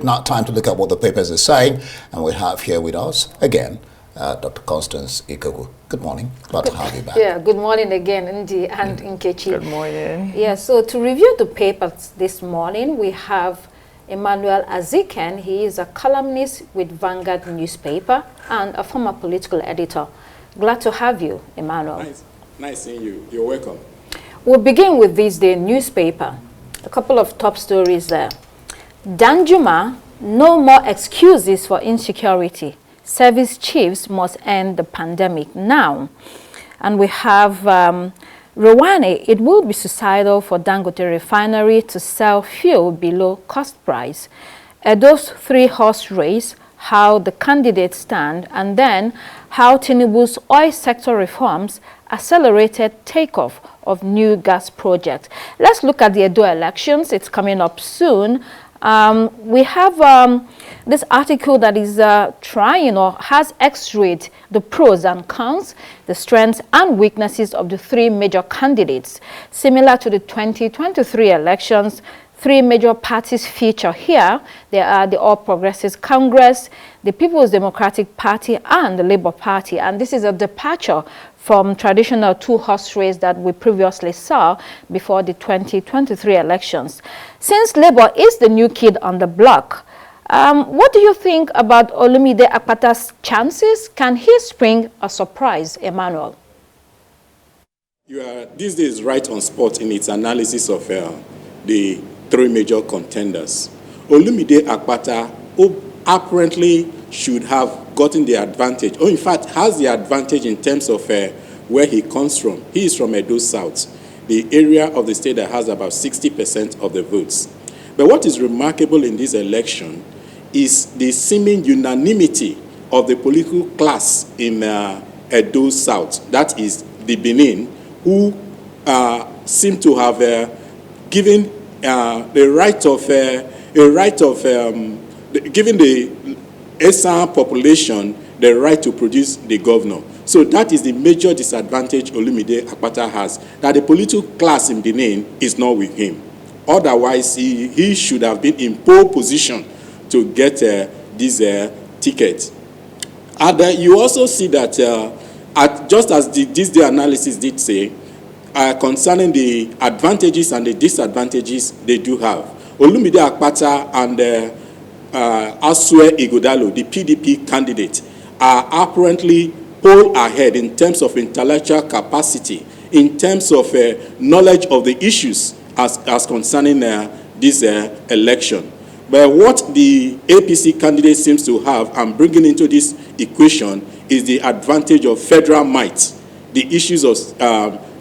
Now time to look at what the papers are saying, and we have here with us again Dr. Constance Ikoku. Good morning. Glad to have you back. Yeah, good morning again, Ndi and Nkechi. Good morning. Yeah, so to review the papers this morning, we have Emmanuel Aziken. He is a columnist with Vanguard newspaper and a former political editor. Glad to have you, Emmanuel. Nice seeing you. You're welcome. We'll begin with this day newspaper. A couple of top stories there. Danjuma, no more excuses for insecurity. Service chiefs must end the pandemic now. And we have Rwanda, it will be suicidal for Dangote refinery to sell fuel below cost price. Edo's three-horse race, how the candidates stand, and then how Tinubu's oil sector reforms accelerated takeoff of new gas projects. Let's look at the Edo elections. It's coming up soon. We have this article that is trying or has x-rayed the pros and cons, the strengths and weaknesses of the three major candidates. Similar to the 2023 elections, three major parties feature here. They are the All Progressives Congress, the People's Democratic Party, and the Labour Party. And this is a departure from traditional two-horse race that we previously saw before the 2023 elections. Since Labour is the new kid on the block, what do you think about Olumide Akpata's chances? Can he spring a surprise, Emmanuel? You are these days right on spot in its analysis of the three major contenders. Olumide Akpata apparently should have gotten the advantage, or in fact has the advantage in terms of where he comes from. He is from Edo South, the area of the state that has about 60% of the votes. But what is remarkable in this election is the seeming unanimity of the political class in Edo South, that is the Benin, who seem to have given the right of giving the Esan population the right to produce the governor. So that is the major disadvantage Olumide Akpata has, that the political class in Benin is not with him. Otherwise, he should have been in pole position to get this ticket. And you also see that, just as this day analysis did say, concerning the advantages and the disadvantages they do have. Olumide Akpata and Asue Ighodalo, the PDP candidate, are apparently pole ahead in terms of intellectual capacity, in terms of knowledge of the issues as concerning this election. But what the APC candidate seems to have and bringing into this equation is the advantage of federal might, the issues of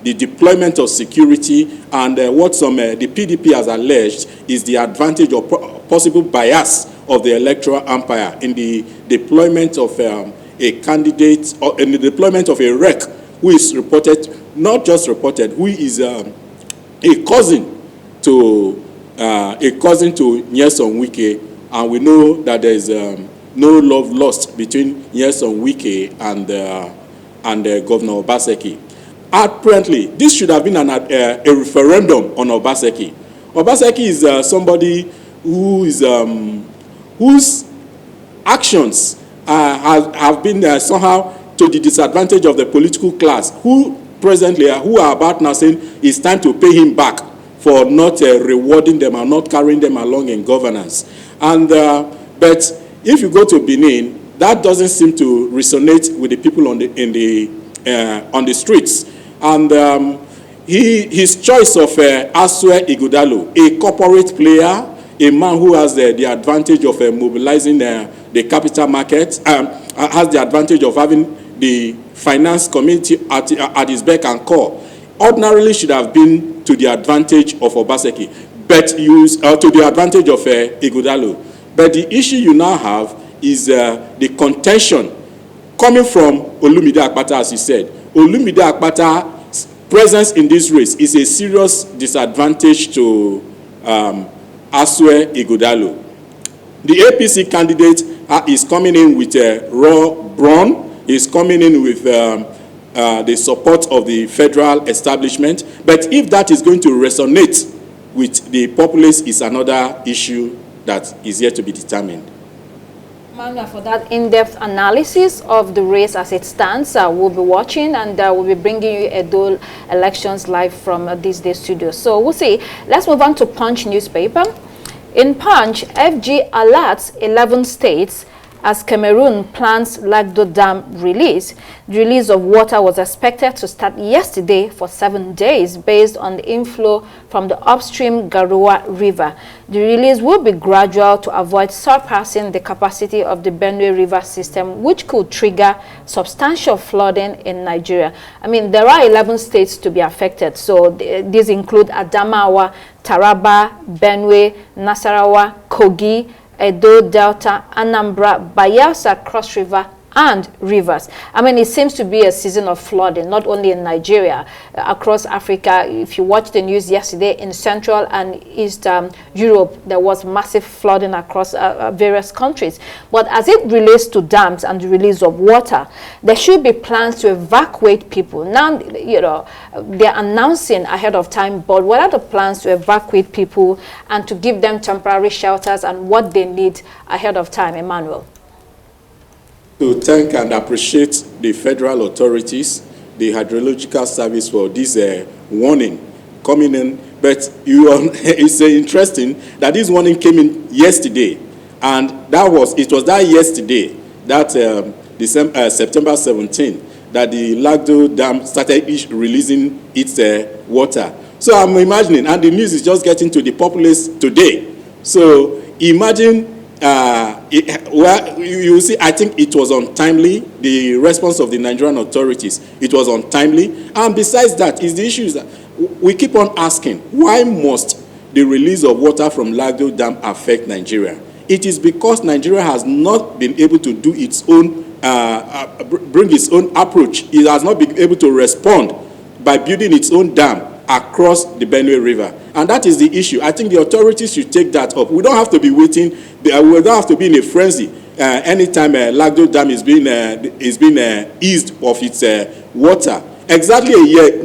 the deployment of security, and what the PDP has alleged is the advantage of possible bias of the electoral umpire in the deployment of a candidate, or in the deployment of a rec who is reported, not just reported, who is a cousin to Nyesom Wike, and we know that there is no love lost between Nyesom Wike and Governor Obaseki. Apparently, this should have been a referendum on Obaseki. Obaseki is somebody who is whose actions have been somehow to the disadvantage of the political class, who are about now saying it's time to pay him back for not rewarding them and not carrying them along in governance. And but if you go to Benin, that doesn't seem to resonate with the people on the streets. And his choice of Asue Ighodalo, a corporate player, a man who has the advantage of mobilizing the capital market, has the advantage of having the finance community at his beck and call, ordinarily should have been to the advantage of Obaseki, but to the advantage of Ighodalo. But the issue you now have is the contention coming from Olumide Akpata, as you said. Olumide Akpata's presence in this race is a serious disadvantage to Asue Ighodalo. The APC candidate is coming in with raw brawn. He's coming in with the support of the federal establishment. But if that is going to resonate with the populace, is another issue that is yet to be determined. Manuel, for that in-depth analysis of the race as it stands, we'll be watching, and we'll be bringing you Edo elections live from this day studio. So we'll see. Let's move on to Punch newspaper. In Punch, FG alerts 11 states as Cameroon plans Lagdo Dam release. The release of water was expected to start yesterday for 7 days based on the inflow from the upstream Garoua River. The release will be gradual to avoid surpassing the capacity of the Benue River system, which could trigger substantial flooding in Nigeria. I mean, there are 11 states to be affected. So these include Adamawa, Taraba, Benue, Nasarawa, Kogi, Edo, Delta, Anambra, Bayelsa, Cross River, and Rivers. I mean, it seems to be a season of flooding, not only in Nigeria, across Africa. If you watched the news yesterday, in Central and East Europe, there was massive flooding across various countries. But as it relates to dams and the release of water, there should be plans to evacuate people. Now, you know, they're announcing ahead of time, but what are the plans to evacuate people and to give them temporary shelters and what they need ahead of time, Emmanuel? To thank and appreciate the federal authorities, the hydrological service for this warning coming in. But it's interesting that this warning came in yesterday, and it was that yesterday, that September 17, that the Lagdo Dam started releasing its water. So I'm imagining, and the news is just getting to the populace today. So imagine. Well, you see, I think it was untimely, the response of the Nigerian authorities. It was untimely. And besides that, is the issue that we keep on asking, why must the release of water from Lagdo Dam affect Nigeria? It is because Nigeria has not been able to do its own, bring its own approach. It has not been able to respond by building its own dam across the Benue River. And that is the issue. I think the authorities should take that up. We don't have to be waiting. We don't have to be in a frenzy anytime Lagdo Dam is being eased of its water. Exactly a year,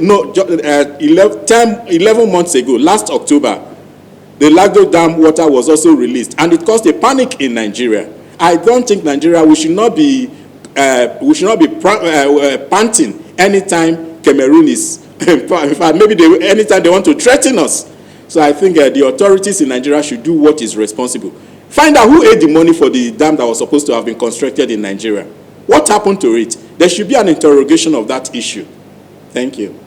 11 months ago, last October, the Lagdo Dam water was also released, and it caused a panic in Nigeria. I don't think Nigeria, we should not be panting anytime Cameroon is. In fact, maybe anytime they want to threaten us. So I think the authorities in Nigeria should do what is responsible. Find out who ate the money for the dam that was supposed to have been constructed in Nigeria. What happened to it? There should be an interrogation of that issue. Thank you.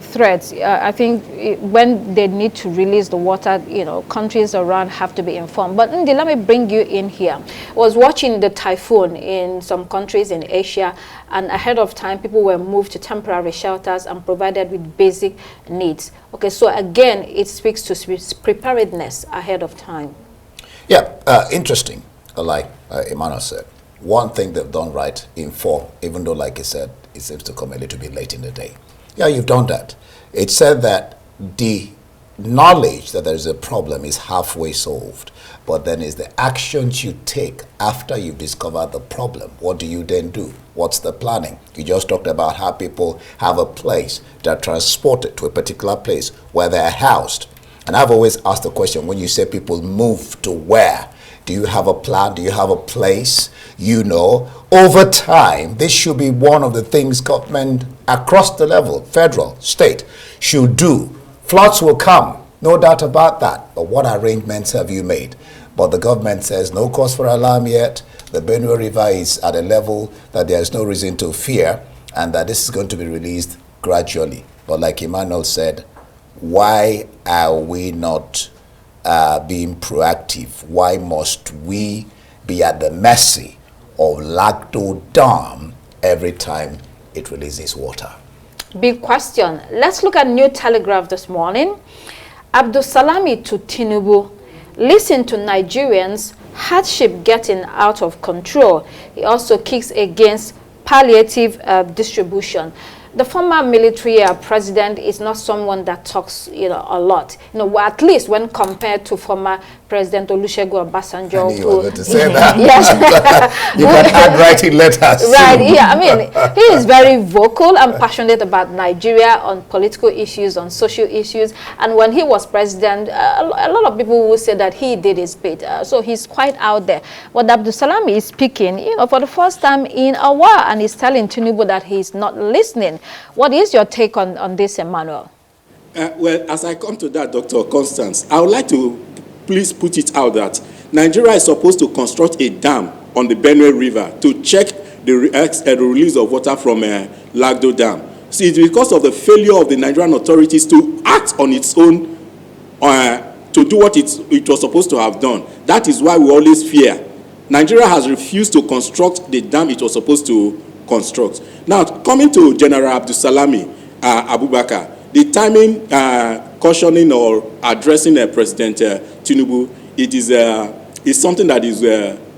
Threats. I think when they need to release the water, you know, countries around have to be informed. But Ndi, let me bring you in here. I was watching the typhoon in some countries in Asia, and ahead of time, people were moved to temporary shelters and provided with basic needs. Okay, so again, it speaks to preparedness ahead of time. Yeah, interesting. Like Emmanuel said, one thing they've done right, inform, even though, like he said, it seems to come a little bit late in the day. Yeah, you've done that. It said that the knowledge that there is a problem is halfway solved, but then is the actions you take after you've discovered the problem. What do you then do? What's the planning? You just talked about how people have a place, they're transported to a particular place where they're housed. And I've always asked the question, when you say people move to where? Do you have a plan? Do you have a place? You know, over time, this should be one of the things government across the level, federal, state, should do. Floods will come, no doubt about that. But what arrangements have you made? But the government says no cause for alarm yet. The Benue River is at a level that there is no reason to fear, and that this is going to be released gradually. But like Emmanuel said, why are we not being proactive? Why must we be at the mercy of Lagdo Dam every time it releases water? Big question. Let's look at New Telegraph this morning. Abdul Salami to Tinubu. Listen to Nigerians, hardship getting out of control. He also kicks against palliative distribution. the former military president is not someone that talks, a lot. At least when compared to former President Olusegun Obasanjo. I knew you were going to say that. Yes. You can add writing letters. Right, yeah. I mean, he is very vocal and passionate about Nigeria, on political issues, on social issues. And when he was president, a lot of people will say that he did his bit. So he's quite out there. But Abdul Salam is speaking, for the first time in a while, and he's telling Tinubu that he's not listening. What is your take on this, Emmanuel? Well, as I come to that, Dr. Constance, I would like to please put it out that Nigeria is supposed to construct a dam on the Benue River to check the release of water from Lagdo Dam. See, it's because of the failure of the Nigerian authorities to act on its own, to do what it was supposed to have done. That is why we always fear. Nigeria has refused to construct the dam it was supposed to construct. Now, coming to General Abdul Salami Abubakar, the timing, cautioning or addressing President Tinubu, it is something that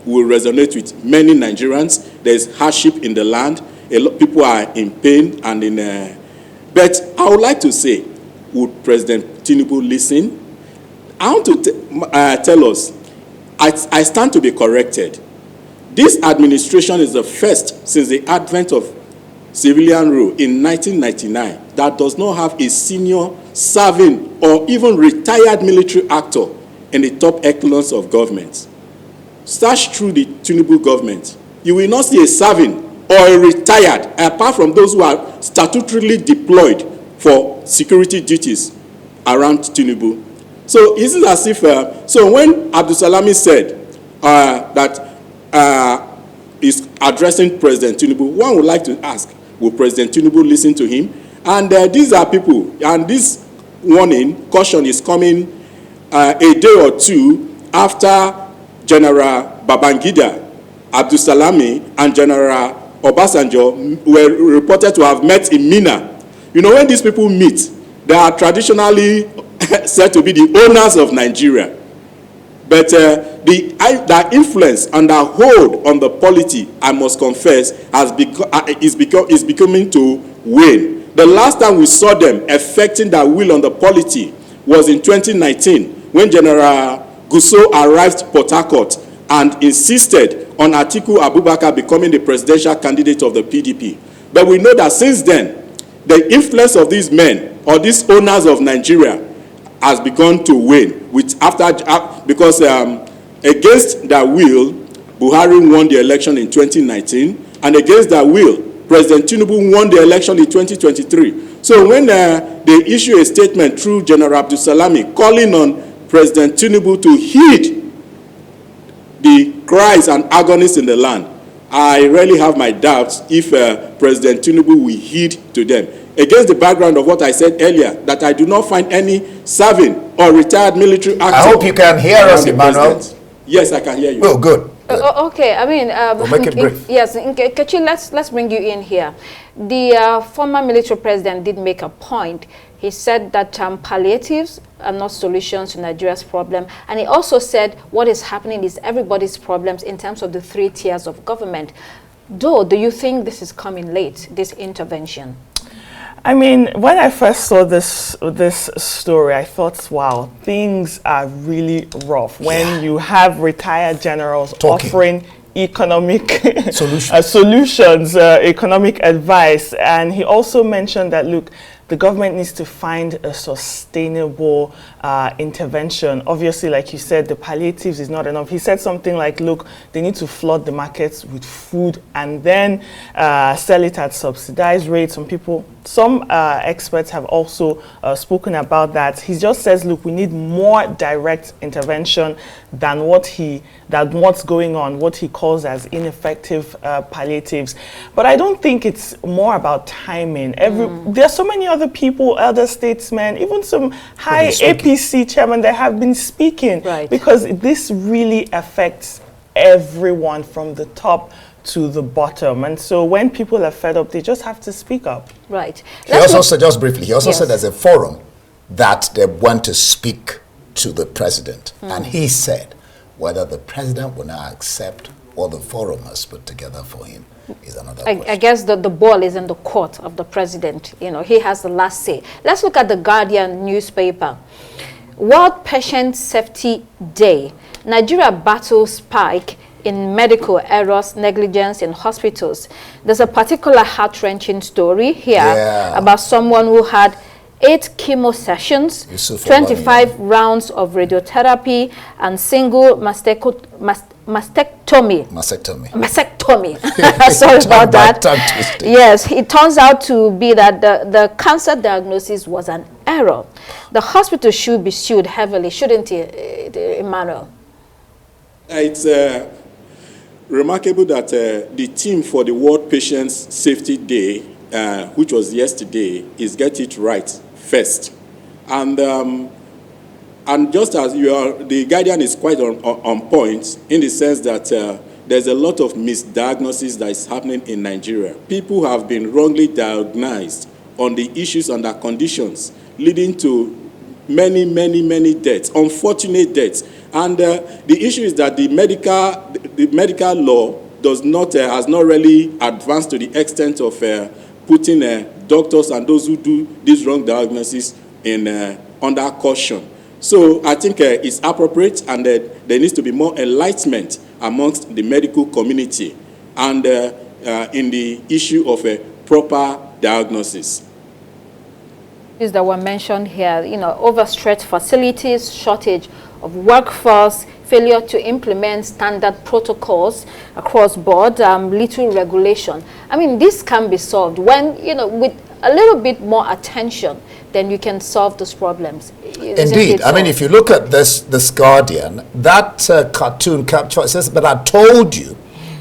will resonate with many Nigerians. There is hardship in the land. A lot of people are in pain and in. But I would like to say, would President Tinubu listen? I want to tell us, I stand to be corrected. This administration is the first since the advent of civilian rule in 1999 that does not have a senior, serving, or even retired military actor in the top echelons of government. Search through the Tinubu government. You will not see a serving or a retired, apart from those who are statutorily deployed for security duties around Tinubu. So it's as if, so when Abdul Salami said that is addressing President Tinubu, one would like to ask, will President Tinubu listen to him? And these are people, and this warning, caution is coming a day or two after General Babangida, Abdul Salami, and General Obasanjo were reported to have met in Mina. When these people meet, they are traditionally said to be the owners of Nigeria. But the influence and the hold on the polity, I must confess, is becoming to wane. The last time we saw them effecting their will on the polity was in 2019, when General Gusau arrived Port Harcourt and insisted on Atiku Abubakar becoming the presidential candidate of the PDP. But we know that since then, the influence of these men, or these owners of Nigeria, has begun to wane. Because against their will, Buhari won the election in 2019, and against their will, President Tinubu won the election in 2023. So when they issue a statement through General Abdul Salami calling on President Tinubu to heed the cries and agonies in the land, I really have my doubts if President Tinubu will heed to them. Against the background of what I said earlier, that I do not find any serving or retired military actor. I hope you can hear us, Emmanuel. Yes, I can hear you. Oh, good. Okay, I mean, we'll make it brief. Yes, Kechi, let's bring you in here. The former military president did make a point. He said that palliatives are not solutions to Nigeria's problem. And he also said what is happening is everybody's problems in terms of the 3 tiers of government. Though, do you think this is coming late, this intervention? I mean, when I first saw this story, I thought, wow, things are really rough. When you have retired generals offering economic solutions, economic advice. And he also mentioned that, look, the government needs to find a sustainable intervention. Obviously, like you said, the palliatives is not enough. He said something like, look, they need to flood the markets with food and then sell it at subsidized rates. Some experts have also spoken about that. He just says, look, we need more direct intervention than what's going on, what he calls as ineffective palliatives. But I don't think it's more about timing. There are so many other people, elder statesmen, even some high APC chairmen that have been speaking, because this really affects everyone from the top to the bottom. And so when people are fed up, they just have to speak up. Right. He also said, just briefly, he also said there's a forum that they want to speak to the president. And he said whether the president will now accept what the forum has put together for him is another I question. guess the ball is in the court of the president. You know, he has the last say. Let's look at the Guardian newspaper. World Patient Safety Day. Nigeria battles spike in medical errors, negligence in hospitals. There's a particular heart-wrenching story here about someone who had 8 chemo sessions, 25 rounds of radiotherapy, and single mastectomy. Sorry about that. Yes, it turns out to be that the cancer diagnosis was an error. The hospital should be sued heavily, shouldn't it, Emmanuel? It's remarkable that the team for the World Patient Safety Day, which was yesterday, is get it right first. And just as the Guardian is quite on point in the sense that there's a lot of misdiagnosis that is happening in Nigeria. People have been wrongly diagnosed on the issues and the conditions, leading to many deaths, unfortunate deaths. And the issue is that the medical law does not has not really advanced to the extent of putting doctors and those who do this wrong diagnosis in under caution. So I think it's appropriate, and there needs to be more enlightenment amongst the medical community and in the issue of a proper diagnosis. That were mentioned here, you know, overstretched facilities, shortage of workforce, failure to implement standard protocols across board, little regulation. I mean, this can be solved when, you know, with a little bit more attention, then you can solve those problems. Indeed. I mean, if you look at this Guardian, that cartoon capture says, but I told you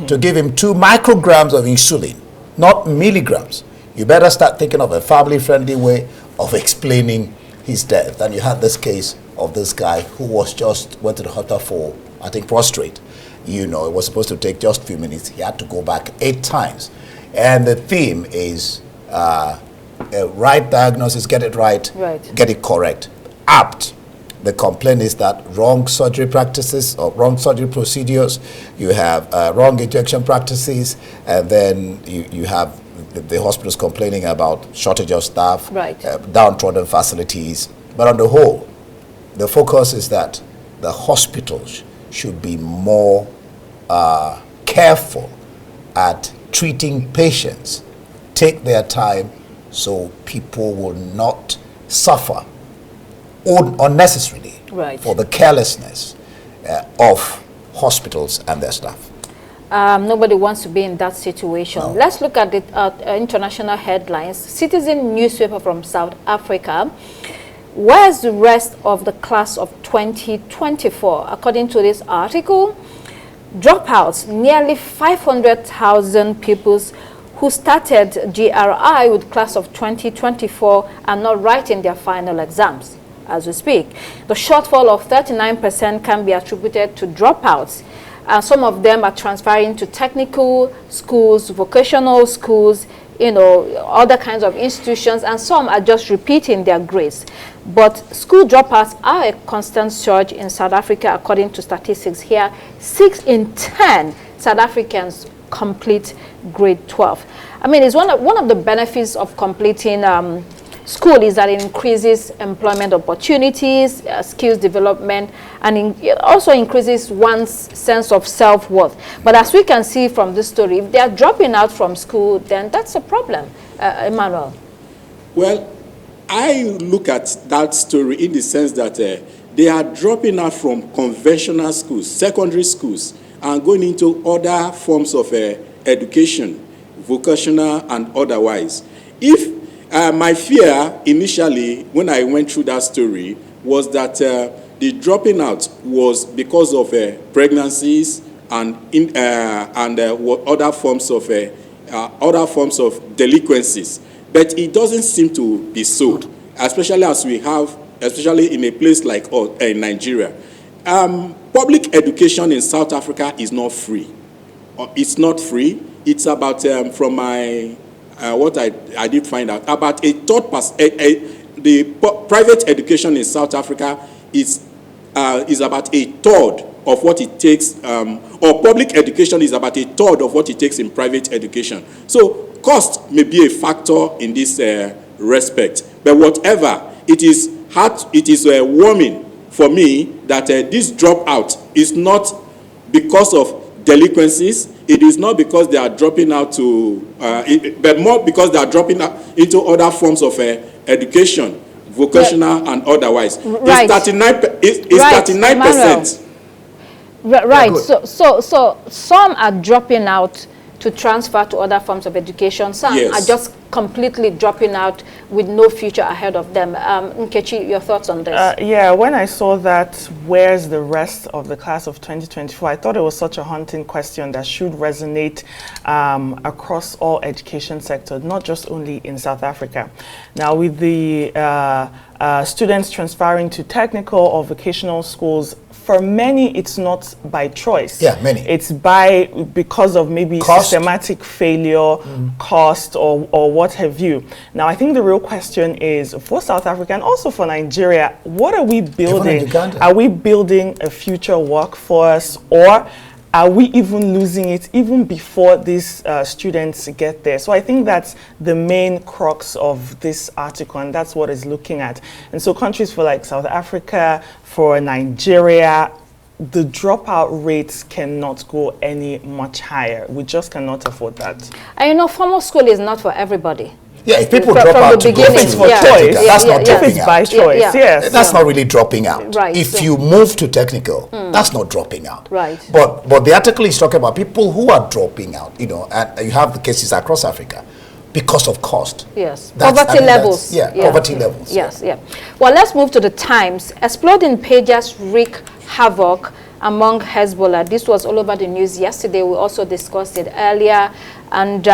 to give him 2 micrograms of insulin, not milligrams. You better start thinking of a family-friendly way of explaining his death. And you had this case of this guy who was went to the hospital for, I think, prostrate. You know, it was supposed to take just a few minutes. He had to go back 8 times. And the theme is right diagnosis, get it right, get it correct. Apt. The complaint is that wrong surgery practices or wrong surgery procedures, you have wrong injection practices, and then you have the hospitals complaining about shortage of staff, downtrodden facilities. But on the whole, the focus is that the hospitals should be more careful at treating patients, take their time so people will not suffer unnecessarily for the carelessness of hospitals and their staff. Nobody wants to be in that situation. No. Let's look at the international headlines. Citizen newspaper from South Africa. Where's the rest of the class of 2024? According to this article, dropouts, nearly 500,000 pupils who started GRI with class of 2024 are not writing their final exams as we speak. The shortfall of 39% can be attributed to dropouts. Some of them are transferring to technical schools, vocational schools, you know, other kinds of institutions, and some are just repeating their grades. But school dropouts are a constant surge in South Africa, according to statistics here. 6 in 10 South Africans complete grade 12. I mean, it's one of the benefits of completing school is that it increases employment opportunities, skills development, and it also increases one's sense of self-worth. But as we can see from this story, if they are dropping out from school, then that's a problem. Emmanuel. Well, I look at that story in the sense that they are dropping out from conventional schools, secondary schools, and going into other forms of education, vocational and otherwise. If my fear initially, when I went through that story, was that the dropping out was because of pregnancies and other forms of delinquencies. But it doesn't seem to be so, especially in a place like in Nigeria. Public education in South Africa is not free. It's not free. It's about from my what I did find out, about a third the private education in South Africa is about a third of what it takes, or public education is about a third of what it takes in private education. So cost may be a factor in this respect, but whatever, it is warming for me that this dropout is not because of delinquencies. It is not because they are dropping out but more because they are dropping out into other forms of education, vocational and otherwise. Right. It's 39%. Right. So some are dropping out to transfer to other forms of education. Some Yes. are just completely dropping out with no future ahead of them. Nkechi, your thoughts on this? Yeah, when I saw that, where's the rest of the class of 2024, I thought it was such a haunting question that should resonate across all education sectors, not just only in South Africa. Now, with the students transferring to technical or vocational schools, for many, it's not by choice. Yeah, many. It's because of maybe Cost. systematic failure, cost, or what have you. Now, I think the real question is, for South Africa and also for Nigeria, what are we building? Uganda. Are we building a future workforce, or are we even losing it even before these students get there? So I think that's the main crux of this article, and that's what it's looking at. And so countries for like South Africa, for Nigeria, the dropout rates cannot go any much higher. We just cannot afford that. And you know, formal school is not for everybody. Yeah, if people From drop the out to go beginning, It's to for yeah. choice. that's not If dropping it's out. by choice, Yeah. yes. That's not really dropping out. Right, If so- you move to technical, that's not dropping out. Right. But the article is talking about people who are dropping out, you know, and you have the cases across Africa because of cost. Yes, That's- poverty I mean, levels. poverty levels. Yes, yeah. Well, let's move to the Times. Exploding pagers wreak havoc among Hezbollah. This was all over the news yesterday. We also discussed it earlier. And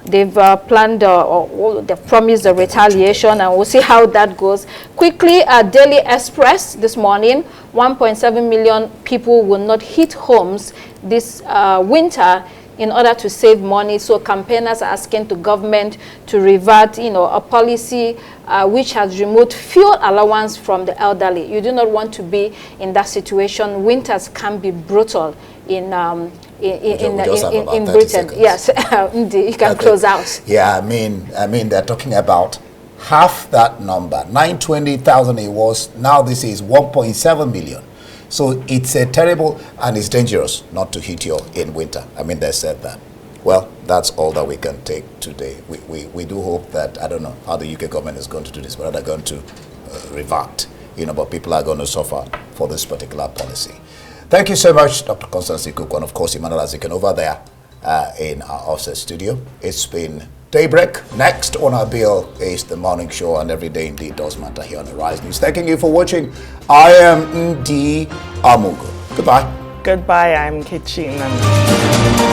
they've planned or they've promised a retaliation, and we'll see how that goes. Quickly, Daily Express this morning, 1.7 million people will not heat homes this winter in order to save money. So campaigners are asking the government to revert, you know, a policy which has removed fuel allowance from the elderly. You do not want to be in that situation. Winters can be brutal in Britain. Seconds. Yes, you can close out. Yeah, I mean, they're talking about half that number. 920,000 it was. Now this is 1.7 million. So it's a terrible, and it's dangerous not to heat you in winter. I mean, they said that. Well, that's all that we can take today. We do hope that, I don't know how the UK government is going to do this, but they're going to revert, you know, but people are going to suffer for this particular policy. Thank you so much, Dr. Constance Ikuku, and of course, Emmanuel Azikin over there in our offset studio. It's been Daybreak. Next on our bill is the morning show, and every day indeed does matter here on the Rise News. Thanking you for watching. I am Ndi Amugo. Goodbye. Goodbye, I'm Kichi Nandi.